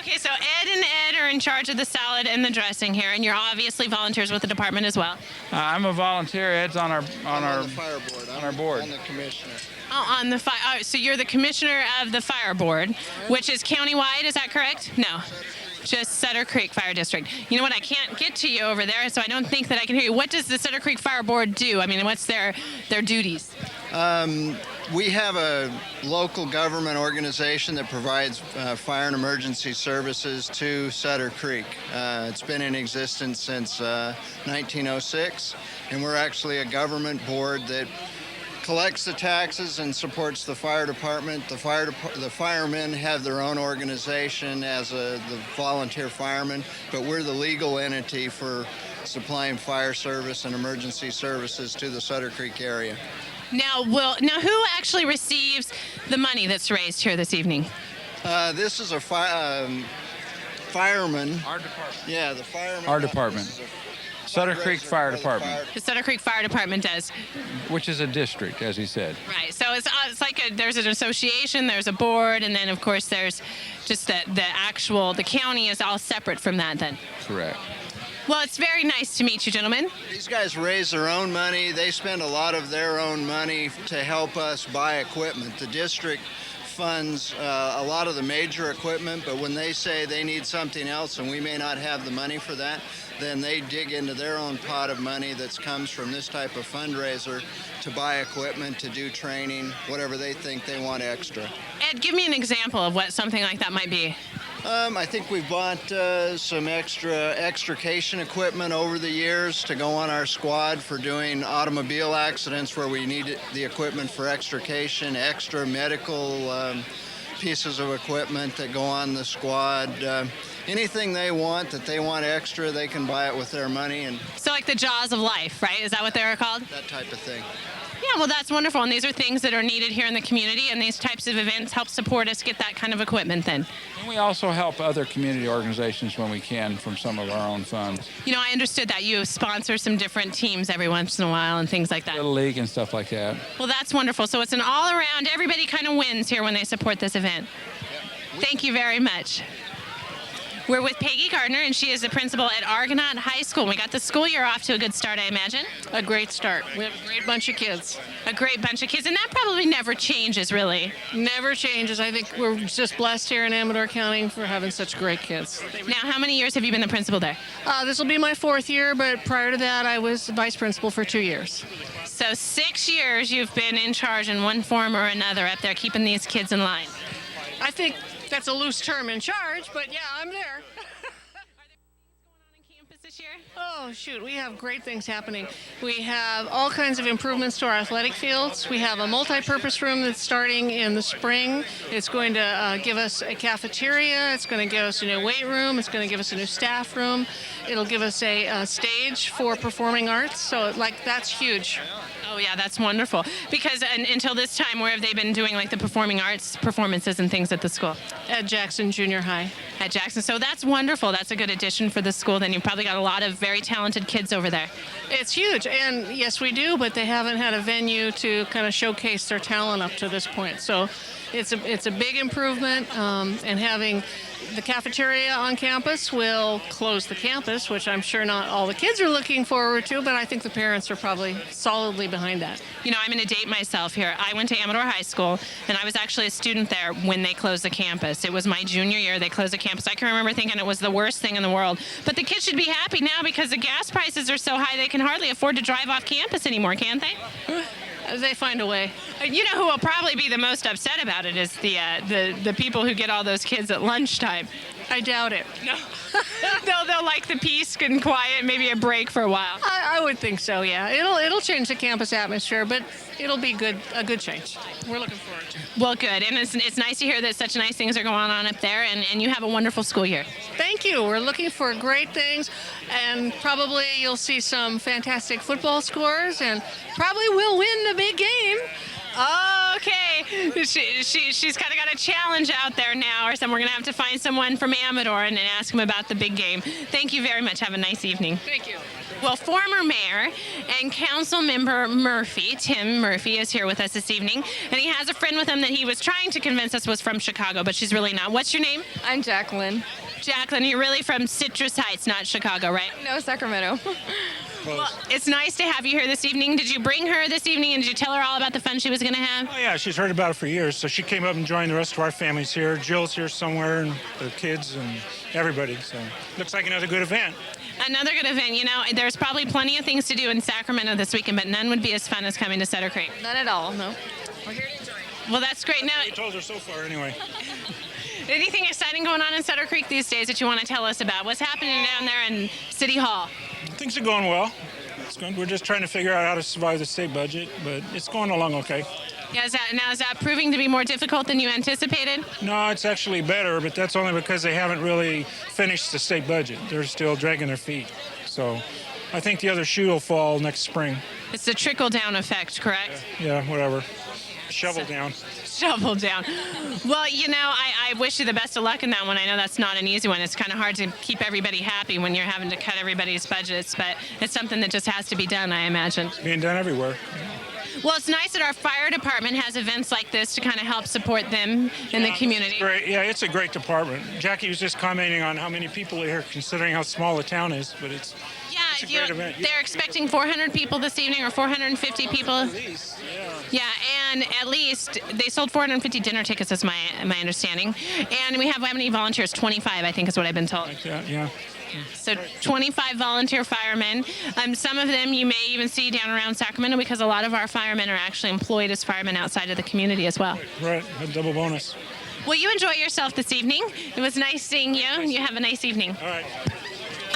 Okay, so Ed and Ed are in charge of the salad and the dressing here, and you're obviously volunteers with the department as well. I'm a volunteer. Ed's on our fire board. On our board. I'm the commissioner. Oh, on the fire. So you're the commissioner of the fire board, which is countywide. Is that correct? No. Just Sutter Creek Fire District. You know what? I can't get to you over there, so I don't think that I can hear you. What does the Sutter Creek Fire Board do? I mean, what's their duties? We have a local government organization that provides fire and emergency services to Sutter Creek. It's been in existence since 1906, and we're actually a government board that collects the taxes and supports the fire department. The firemen have their own organization as the volunteer firemen, but we're the legal entity for supplying fire service and emergency services to the Sutter Creek area. Now, who actually receives the money that's raised here this evening? This is a fireman. Our department. Yeah, the fireman. Our department. Sutter Creek Fire Department. The Sutter Creek Fire Department does. Which is a district, as he said. Right. So it's like there's an association, there's a board, and then of course there's just the county is all separate from that then. Correct. Well, it's very nice to meet you, gentlemen. These guys raise their own money. They spend a lot of their own money to help us buy equipment. The district funds a lot of the major equipment, but when they say they need something else and we may not have the money for that, then they dig into their own pot of money that comes from this type of fundraiser to buy equipment, to do training, whatever they think they want extra. Ed, give me an example of what something like that might be. I think we've bought some extra extrication equipment over the years to go on our squad for doing automobile accidents where we need the equipment for extrication, extra medical pieces of equipment that go on the squad. Anything they want that they want extra, they can buy it with their money. And So like the jaws of life, right? Is that what they're called? That type of thing. Yeah, well, that's wonderful. And these are things that are needed here in the community, and these types of events help support us get that kind of equipment then. And we also help other community organizations when we can from some of our own funds. You know, I understood that you sponsor some different teams every once in a while and things like that. Little League and stuff like that. Well, that's wonderful. So it's an all-around, everybody kind of wins here when they support this event. Thank you very much. We're with Peggy Gardner, and she is the principal at Argonaut High School. We got the school year off to a good start, I imagine. A great start. We have a great bunch of kids. A great bunch of kids, and that probably never changes, really. Never changes. I think we're just blessed here in Amador County for having such great kids. Now, how many years have you been the principal there? This will be my 4th year, but prior to that, I was vice principal for 2 years. So 6 years you've been in charge in one form or another up there, keeping these kids in line. I think that's a loose term, in charge, but yeah, I'm there. Oh, shoot, we have great things happening. We have all kinds of improvements to our athletic fields. We have a multi-purpose room that's starting in the spring. It's going to give us a cafeteria. It's going to give us a new weight room. It's going to give us a new staff room. It'll give us a stage for performing arts. So, that's huge. Oh, yeah, that's wonderful. Because until this time, where have they been doing, the performing arts performances and things at the school? At Jackson Junior High. At Jackson. So that's wonderful. That's a good addition for the school. Then you've probably got a lot of very talented kids over there. It's huge. And yes, we do, but they haven't had a venue to kind of showcase their talent up to this point. So it's a big improvement. And having the cafeteria on campus will close the campus, which I'm sure not all the kids are looking forward to, but I think the parents are probably solidly behind that. You know, I'm going to date myself here. I went to Amador High School, and I was actually a student there when they closed the campus. It was my junior year. They closed the campus. I can remember thinking it was the worst thing in the world. But the kids should be happy now because the gas prices are so high they can hardly afford to drive off campus anymore, can't they? They find a way. You know who will probably be the most upset about it is the people who get all those kids at lunchtime. I doubt it. No. they'll like the peace and quiet, maybe a break for a while. I would think so, yeah. It'll change the campus atmosphere, but it'll be a good change. We're looking forward to it. Well, good. And it's nice to hear that such nice things are going on up there, and you have a wonderful school year. Thank you. We're looking for great things, and probably you'll see some fantastic football scores, and probably we'll win the big game. Okay, she's kind of got a challenge out there now, or something. We're going to have to find someone from Amador and ask him about the big game. Thank you very much. Have a nice evening. Thank you. Well, former mayor and council member Murphy, Tim Murphy, is here with us this evening, and he has a friend with him that he was trying to convince us was from Chicago, but she's really not. What's your name? I'm Jacqueline. Jacqueline, you're really from Citrus Heights, not Chicago, right? No, Sacramento. Well, it's nice to have you here this evening. Did you bring her this evening, and did you tell her all about the fun she was going to have? Oh, yeah, she's heard about it for years, so she came up and joined the rest of our families here. Jill's here somewhere, and the kids and everybody, so looks like another good event. Another good event. You know, there's probably plenty of things to do in Sacramento this weekend, but none would be as fun as coming to Sutter Creek. None at all, no. We're here to enjoy. Well, that's great. Now, We told her so far anyway. anything exciting going on in Sutter Creek these days that you want to tell us about? What's happening down there in City Hall? Things are going well. It's going, we're just trying to figure out how to survive the state budget, but it's going along okay. Yeah, is that proving to be more difficult than you anticipated? No, it's actually better, but that's only because they haven't really finished the state budget. They're still dragging their feet. So I think the other shoe will fall next spring. It's the trickle-down effect, correct? Yeah, whatever. Shovel down. Shovel down. Well, you know, I wish you the best of luck in that one. I know that's not an easy one. It's kind of hard to keep everybody happy when you're having to cut everybody's budgets, but it's something that just has to be done, I imagine. It's being done everywhere. Well, it's nice that our fire department has events like this to kind of help support them in the community. Great. Yeah, it's a great department. Jackie was just commenting on how many people are here, considering how small the town is, but it's It's a great event. They're expecting 400 people this evening, or 450 people. Yeah, and at least they sold 450 dinner tickets, is my understanding. And we have how many volunteers? 25, I think, is what I've been told. Yeah. So 25 volunteer firemen. Some of them you may even see down around Sacramento, because a lot of our firemen are actually employed as firemen outside of the community as well. Right, a double bonus. Well, you enjoy yourself this evening. It was nice seeing you. You have a nice evening. All right.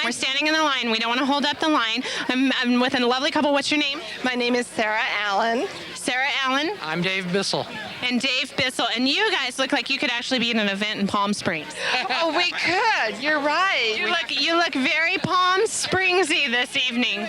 We're standing in the line. We don't want to hold up the line. I'm with a lovely couple. What's your name? My name is Sarah Allen. Sarah Allen. I'm Dave Bissell. And Dave Bissell. And you guys look like you could actually be in an event in Palm Springs. Oh, we could. You're right. You look very Palm Springsy this evening.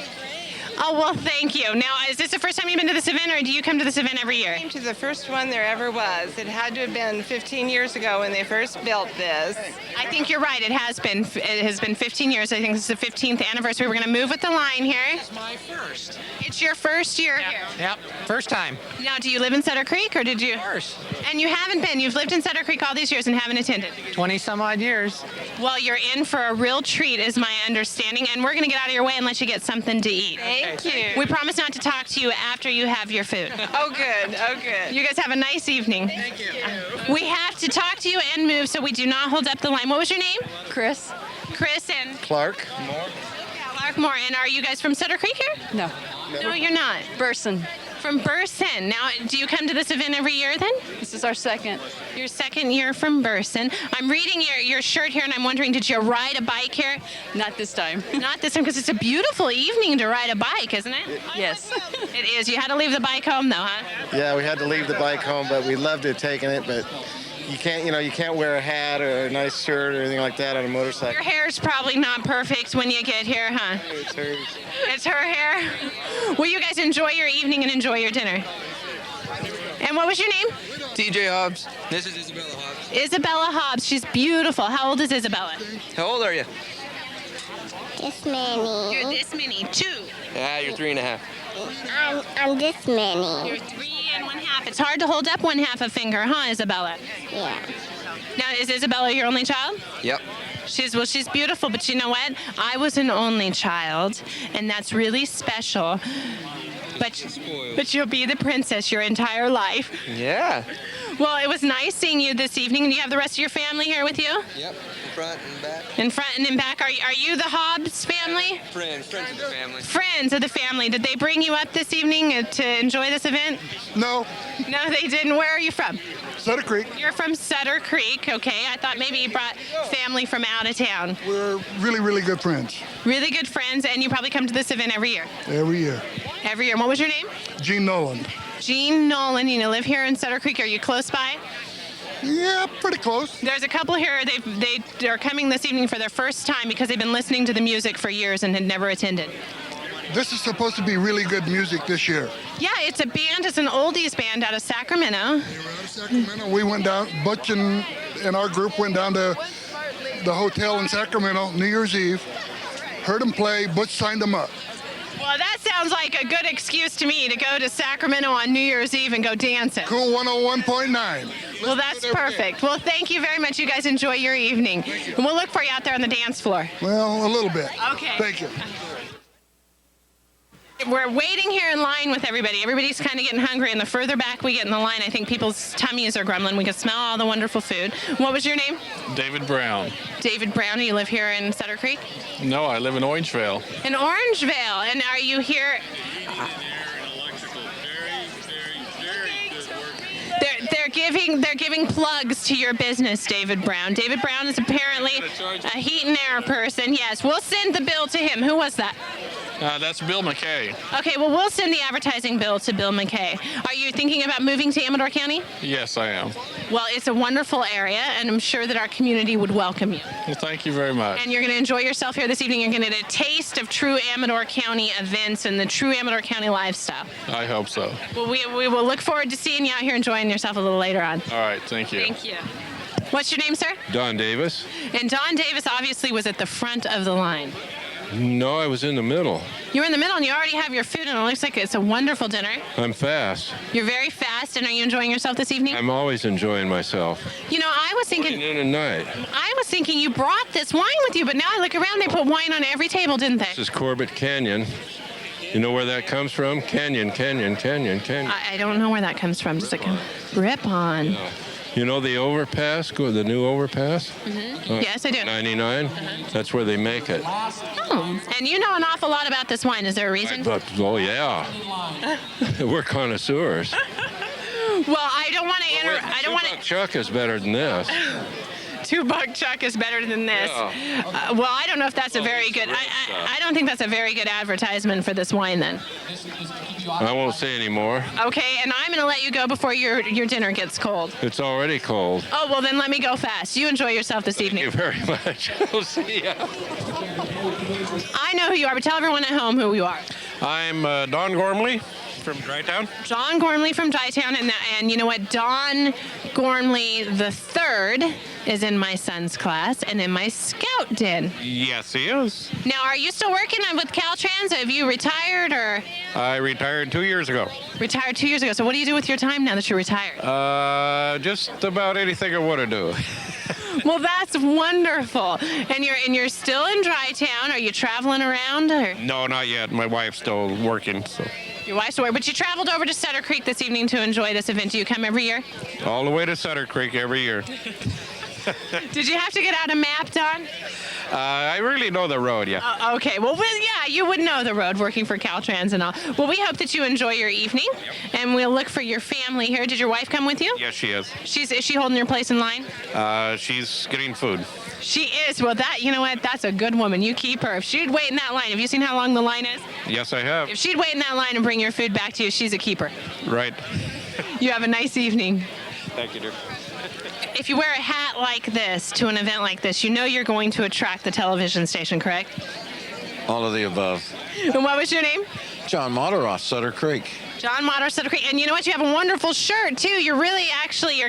Oh, well, thank you. Now, is this the first time you've been to this event, or do you come to this event every year? I came to the first one there ever was. It had to have been 15 years ago when they first built this. I think you're right. It has been 15 years. I think this is the 15th anniversary. We're going to move with the line here. It's my first. It's your first year here. Yep, first time. Now, do you live in Sutter Creek, or did you? Of course. And you haven't been. You've lived in Sutter Creek all these years and haven't attended. 20 some odd years. Well, you're in for a real treat, is my understanding, and we're going to get out of your way and let you get something to eat. Thank you. We promise not to talk to you after you have your food. Oh, good. Oh, good. You guys have a nice evening. Thank you. We have to talk to you and move, so we do not hold up the line. What was your name? Chris. Chris and Clark. Clark Moore. And are you guys from Sutter Creek here? No. No, you're not. Burson. From Burson. Now, do you come to this event every year then? This is our second. Your second year from Burson. I'm reading your shirt here, and I'm wondering, did you ride a bike here? Not this time. Not this time, because it's a beautiful evening to ride a bike, isn't it? Yes. It is. You had to leave the bike home, though, huh? Yeah, we had to leave the bike home, but we loved it taking it. But you can't wear a hat or a nice shirt or anything like that on a motorcycle. Your hair's probably not perfect when you get here, huh? It's hers. It's her hair. Well, you guys enjoy your evening and enjoy your dinner. And what was your name? TJ Hobbs. This is Isabella Hobbs. Isabella Hobbs. She's beautiful. How old is Isabella? How old are you? This many. You're this many. 2. Yeah, you're 3.5. I'm this many. You're 3.5. It's hard to hold up 1/2 a finger, huh, Isabella? Yeah. Now, is Isabella your only child? Yep. She's beautiful, but you know what? I was an only child, and that's really special. But you'll be the princess your entire life. Yeah. Well, it was nice seeing you this evening. Do you have the rest of your family here with you? Yep. In front and back. In front and in back. Are you the Hobbs family? Friends of the family. Friends of the family. Did they bring you up this evening to enjoy this event? No. No, they didn't. Where are you from? Sutter Creek. You're from Sutter Creek. Okay. I thought maybe you brought family from out of town. We're really, really good friends. Really good friends, and you probably come to this event every year. Every year. Every year. What was your name? Gene Nolan. Gene Nolan. You live here in Sutter Creek. Are you close by? Yeah, pretty close. There's a couple here. They are coming this evening for their first time because they've been listening to the music for years and had never attended. This is supposed to be really good music this year. Yeah, it's a band. It's an oldies band out of Sacramento. They were out of Sacramento. We went down, Butch and our group went down to the hotel in Sacramento, New Year's Eve, heard them play, Butch signed them up. Well, that sounds like a good excuse to me to go to Sacramento on New Year's Eve and go dancing. Cool 101.9. Well, that's perfect. Well, thank you very much. You guys enjoy your evening. And we'll look for you out there on the dance floor. Well, a little bit. Okay. Thank you. We're waiting here in line with everybody. Everybody's kind of getting hungry, and the further back we get in the line, I think people's tummies are grumbling. We can smell all the wonderful food. What was your name? David Brown. David Brown. You live here in Sutter Creek? No, I live in Orangevale. In Orangevale. And are you here? They're giving plugs to your business, David Brown. David Brown is apparently a heat and air person. Yes, we'll send the bill to him. Who was that? That's Bill McKay. Okay, well, we'll send the advertising bill to Bill McKay. Are you thinking about moving to Amador County? Yes, I am. Well, it's a wonderful area, and I'm sure that our community would welcome you. Well, thank you very much. And you're going to enjoy yourself here this evening. You're going to get a taste of true Amador County events and the true Amador County lifestyle. I hope so. Well, we will look forward to seeing you out here enjoying yourself a little later on. All right, thank you. Thank you. What's your name, sir? Don Davis. And Don Davis obviously was at the front of the line. No, I was in the middle. You're in the middle and you already have your food and it looks like it's a wonderful dinner. I'm fast. You're very fast, and are you enjoying yourself this evening? I'm always enjoying myself. You know, I was thinking... Morning and night. I was thinking you brought this wine with you, but now I look around, they put wine on every table, didn't they? This is Corbett Canyon. You know where that comes from? Canyon. I don't know where that comes from. Just like a rip-on. Yeah. You know the overpass, the new overpass? Mm-hmm. Yes, I do. 99? That's where they make it. Oh, and you know an awful lot about this wine. Is there a reason? Oh, yeah. We're connoisseurs. Well, I don't want to I don't want to... Chuck is better than this. $2 Chuck is better than this. Yeah. Well, I don't know if that's a very good... I don't think that's a very good advertisement for this wine, then. I won't say any more. Okay, and I'm going to let you go before your dinner gets cold. It's already cold. Oh, well, then let me go fast. You enjoy yourself this evening. Thank you very much. We'll see ya. I know who you are, but tell everyone at home who you are. I'm Don Gormley from Drytown. John Gormley from Drytown, and you know what? Don Gormley III is in my son's class and in my scout din. Yes, he is. Now, are you still working with Caltrans? Have you retired or? I retired 2 years ago. Retired 2 years ago. So what do you do with your time now that you're retired? Just about anything I want to do. Well, that's wonderful. And you're still in Drytown. Are you traveling around? Or? No, not yet. My wife's still working. So. Your wife's away, but you traveled over to Sutter Creek this evening to enjoy this event. Do you come every year? All the way to Sutter Creek every year. Did you have to get out a map, Don? I really know the road, yeah. Okay, well, yeah, you would know the road working for Caltrans and all. Well, we hope that you enjoy your evening, and we'll look for your family here. Did your wife come with you? Yes, she is. Is she holding your place in line? She's getting food. She is. Well, you know what? That's a good woman. You keep her. If she'd wait in that line, have you seen how long the line is? Yes, I have. If she'd wait in that line and bring your food back to you, she's a keeper. Right. You have a nice evening. Thank you, dear. If you wear a hat like this to an event like this, you know you're going to attract the television station, correct? All of the above. And what was your name? John Amador, Sutter Creek. John Amador, Sutter Creek. And you know what? You have a wonderful shirt, too. You're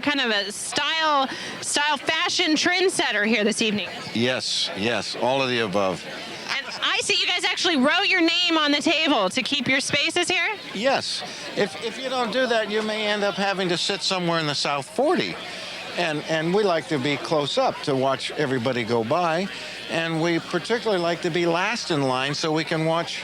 kind of a style fashion trendsetter here this evening. Yes, all of the above. And I see you guys actually wrote your name on the table to keep your spaces here? Yes. If you don't do that, you may end up having to sit somewhere in the South 40. And we like to be close up to watch everybody go by. And we particularly like to be last in line so we can watch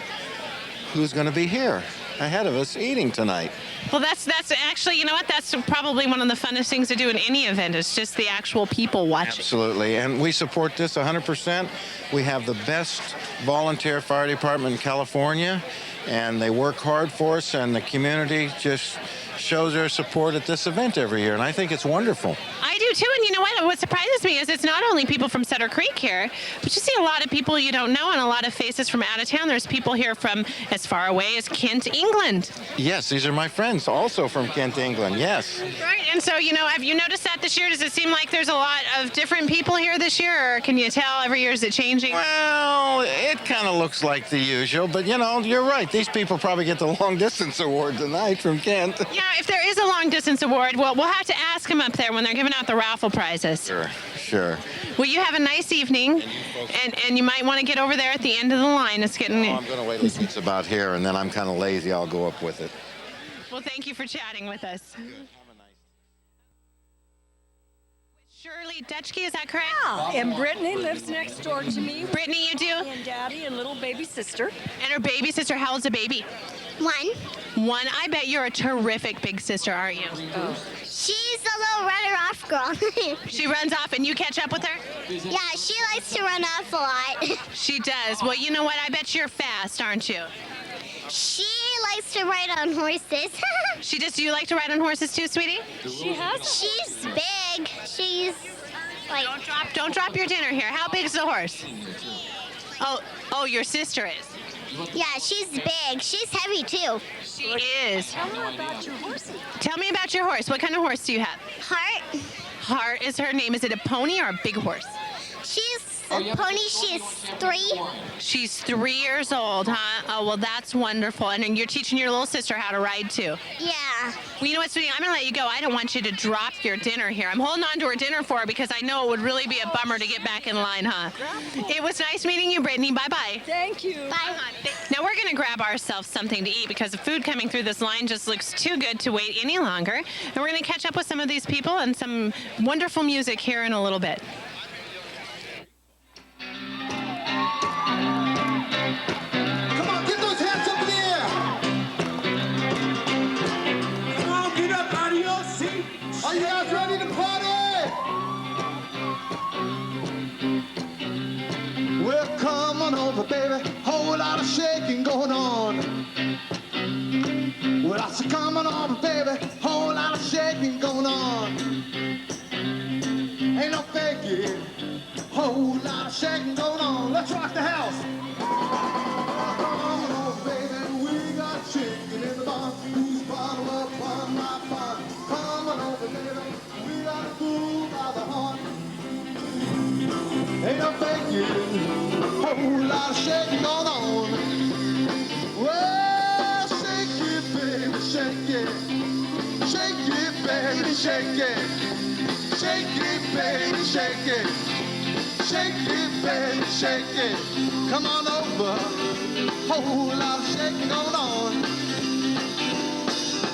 who's going to be here ahead of us eating tonight. Well, that's actually, you know what? That's probably one of the funnest things to do in any event. It's just the actual people watching. Absolutely. And we support this 100%. We have the best volunteer fire department in California, and they work hard for us, and the community just shows their support at this event every year, and I think it's wonderful. I do too, and you know what surprises me is it's not only people from Sutter Creek here, but you see a lot of people you don't know and a lot of faces from out of town. There's people here from as far away as Kent, England. Yes, these are my friends also from Kent, England, yes. Right, and so, have you noticed that this year? Does it seem like there's a lot of different people here this year, or can you tell every year is it changing? Well, it kind of looks like the usual, but you're right. These people probably get the long distance award tonight from Kent. Yeah, if there is a long distance award, well, we'll have to ask them up there when they're giving out the raffle prizes. Sure. Well, you have a nice evening, and you might want to get over there at the end of the line. It's getting. I'm going to wait until it's about here, and then I'm kind of lazy. I'll go up with it. Well, thank you for chatting with us. Shirley Dutchke, is that correct? Yeah, and Brittany lives next door to me. Brittany, you do? And Daddy and little baby sister. And her baby sister, how old's the baby? 1. I bet you're a terrific big sister, aren't you? Oh. She's a little runner-off girl. She runs off and you catch up with her? Yeah, she likes to run off a lot. She does. Well, you know what? I bet you're fast, aren't you? She likes to ride on horses. She does. Do you like to ride on horses too, sweetie? She has. She's big. She's like. Don't drop your dinner here. How big's the horse? Oh, your sister is. Yeah, she's big. She's heavy too. She is. Tell her about your horsey. Tell me about your horse. What kind of horse do you have? Heart. Heart is her name. Is it a pony or a big horse? She's Pony, she's 3. She's 3 years old, huh? Oh, well, that's wonderful. And you're teaching your little sister how to ride, too. Yeah. Well, you know what, sweetie? I'm going to let you go. I don't want you to drop your dinner here. I'm holding on to her dinner for her because I know it would really be a bummer to get back in line, huh? It was nice meeting you, Brittany. Bye-bye. Thank you. Bye. Now, we're going to grab ourselves something to eat because the food coming through this line just looks too good to wait any longer. And we're going to catch up with some of these people and some wonderful music here in a little bit. Come on, get those hands up in the air. Come on, get up out of your seat. Are you guys ready to party? Well, come on over, baby. Whole lot of shaking going on. Well, I said, come on over, baby. Whole lot of shaking going on. Ain't no faking. Whole lot of shaking going on. Let's rock the house. Come on over, baby. We got chicken in the barn. Who's bottle up on my farm? Come on over, baby. We got a fool by the horn. Ain't no faking. Whole lot of shaking going on. Well, shake it, baby, shake it. Shake it, baby, shake it. Shake it, baby, shake it. Shake it, baby, shake it. Come on over. Whole lot of shaking going on.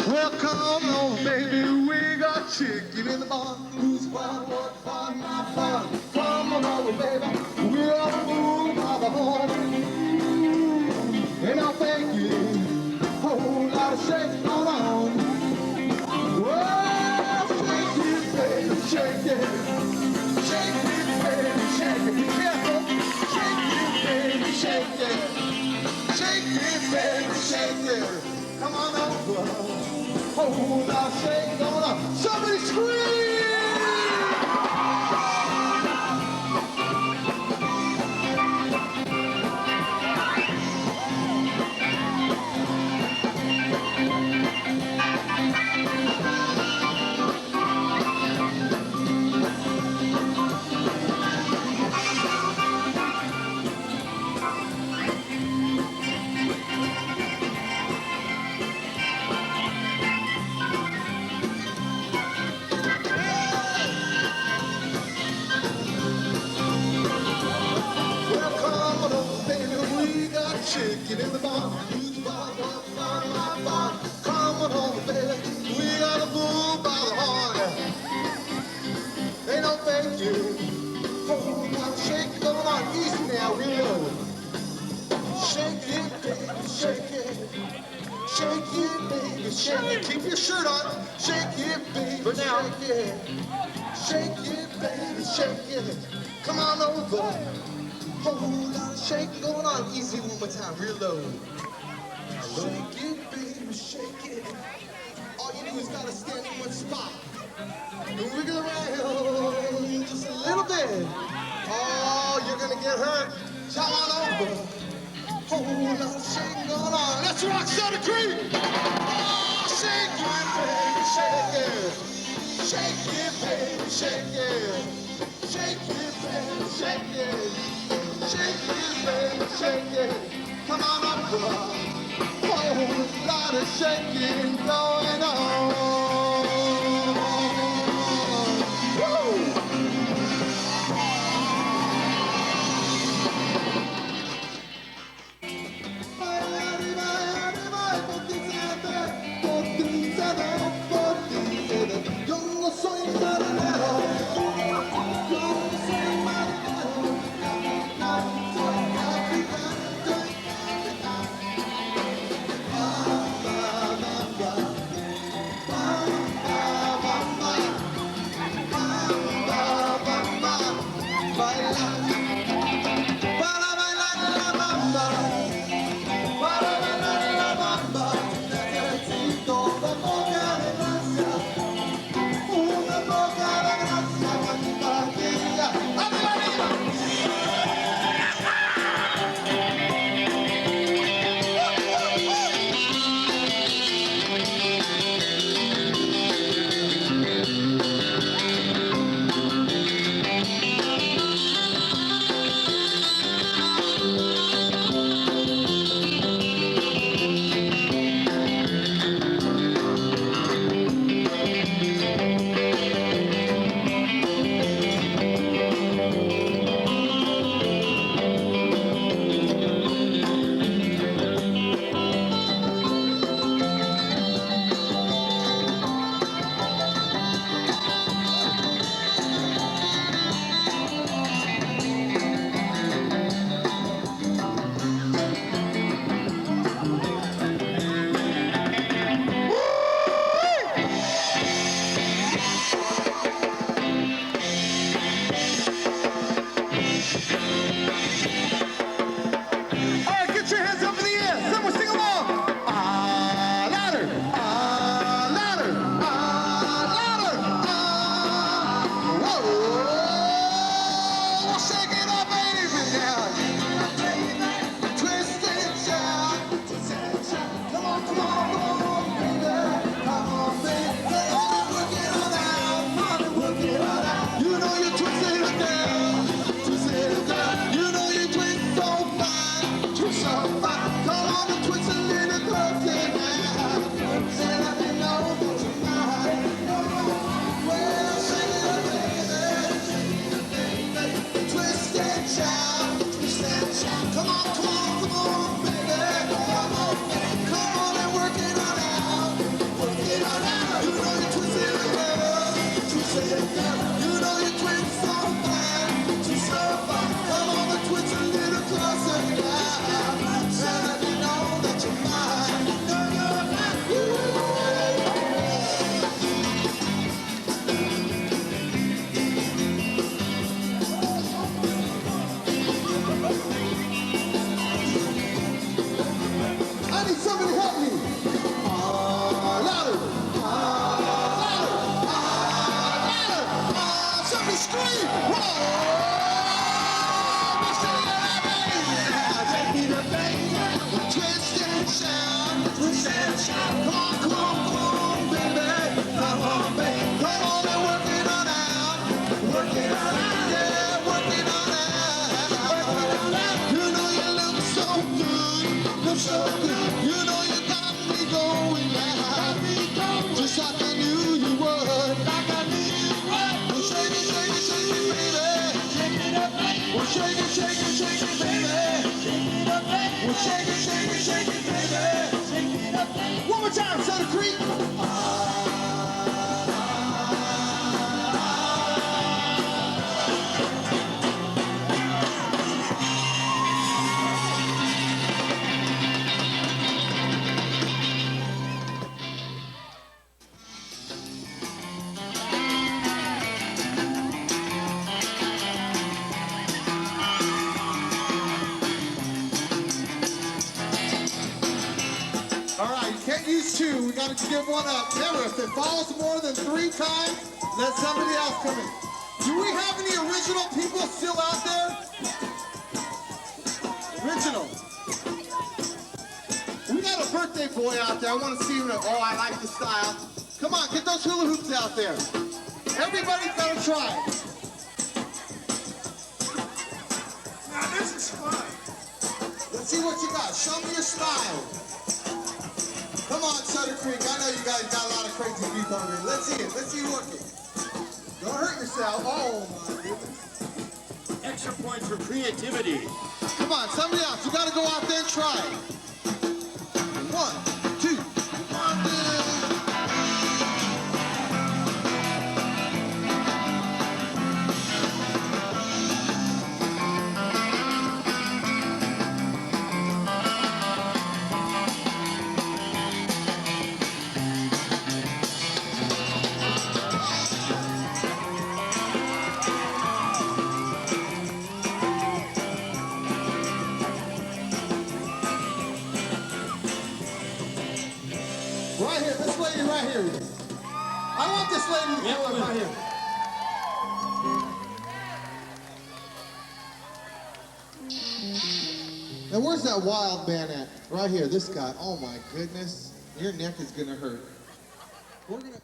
Well, come on, baby. We got chicken in the barn. Who's barn? What barn? My barn. Come on over, baby. We're all moved by the horn. And I'm thinking, whole lot of shaking going on. Well, shake it, baby, shake it. Shake it, baby, shake it. Be careful. Shake it, baby, shake it. Shake it, baby, shake it. Come on over. Whole lot of shaking going on. Somebody scream! Chicken in the barn, who's barn, what barn, my barn. Come on home, baby, we got a bull by the horn. Ain't no faking, whole lot of shaking going on. Easy now, real. Shake it, baby, shake it. Shake it, baby, shake it. Keep your shirt on. Shake it, baby, for now. Shake it. Shake it, baby, shake it. Come on over. Whole lot of shaking going on. Easy one more time, real low. Shake it, baby, shake it. All you do is gotta stand in one spot. And wiggle around just a little bit. Oh, you're gonna get hurt. Come on over. Whole lot of shaking going on. Let's rock Sutter Creek. Oh, shake it, baby, shake it. Shake it, baby, shake it. Shake it, baby, shake it. Shake it, baby, shake it. Come on up, whole lot of shaking going on. Woo! Yo no soy marinero. Yo no soy marinero. Shake it, shake it, shake it, baby. Shake it up. One more time, Sutter Creek. All right, you can't use two. We got to give one up. Remember, if it falls more than 3 times, let somebody else come in. Do we have any original people still out there? Original. We got a birthday boy out there. I want to see him. Oh, I like the style. Come on, get those hula hoops out there. Everybody's got to try it. Now, this is fun. Let's see what you got. Show me your style. Come on, Sutter Creek. I know you guys got a lot of crazy people over here. Let's see it. Let's see you working. Don't hurt yourself. Oh, my goodness. Extra points for creativity. Come on, somebody else. You got to go out there and try it. 1, 2, 1, 2. Right here, this lady right here. I want this lady to come up right here. Now where's that wild man at? Right here, this guy. Oh my goodness. Your neck is gonna hurt. We're gonna